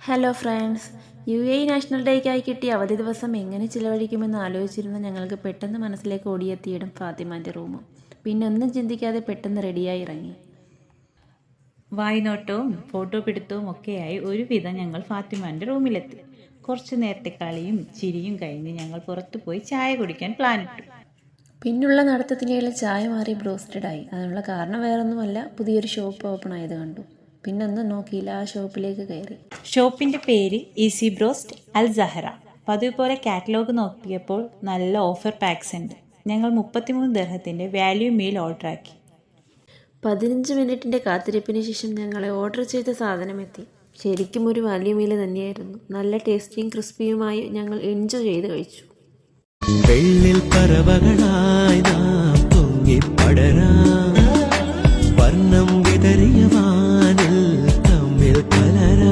Hello friends, UAE national ഡേക്കായി കിട്ടിയ അവധി ദിവസം എങ്ങനെ ചിലവഴിക്കുമെന്ന് ആലോചിച്ചിരുന്ന ഞങ്ങൾക്ക് പെട്ടെന്ന് മനസ്സിലേക്ക് ഓടിയെത്തിയിടും ഫാത്തിമാൻ്റെ റൂമും. പിന്നെ ഒന്നും ചിന്തിക്കാതെ പെട്ടെന്ന് റെഡിയായി ഇറങ്ങി. വായ്നോട്ടവും ഫോട്ടോ പിടുത്തവും ഒക്കെയായി ഒരുവിധം ഞങ്ങൾ ഫാത്തിമാൻ്റെ റൂമിലെത്തി. കുറച്ച് നേരത്തെ കളിയും ചിരിയും കഴിഞ്ഞ് ഞങ്ങൾ പുറത്തു പോയി ചായ കുടിക്കാൻ പ്ലാനിട്ടു. പിന്നുള്ള നടത്തത്തിനിടയിൽ ചായ മാറി ബ്രോസ്റ്റഡായി. അതിനുള്ള കാരണം വേറൊന്നുമല്ല, പുതിയൊരു ഷോപ്പ് ഓപ്പൺ ആയത് കണ്ടു. പിന്നൊന്നും നോക്കിയില്ല, ആ ഷോപ്പിലേക്ക് കയറി. ഷോപ്പിൻ്റെ പേര് ഈസി ബ്രോസ്റ്റ് അൽ സഹറ. പതിവ് പോലെ കാറ്റലോഗ് നോക്കിയപ്പോൾ നല്ല ഓഫർ പാക്സ് ഉണ്ട്. ഞങ്ങൾ 33 ദിർഹത്തിൻ്റെ വാല്യൂ മീൽ ഓർഡറാക്കി. 15 മിനിറ്റിൻ്റെ കാത്തിരിപ്പിന് ശേഷം ഞങ്ങളെ ഓർഡർ ചെയ്ത സാധനം എത്തി. ശരിക്കും ഒരു വലിയ മീൽ തന്നെയായിരുന്നു. നല്ല ടേസ്റ്റിയും ക്രിസ്പിയുമായി ഞങ്ങൾ എൻജോയ് ചെയ്ത് കഴിച്ചു. വെള്ളിൽ പറവകളായി നാം പൊങ്ങിപ്പടരാം, വർണ്ണം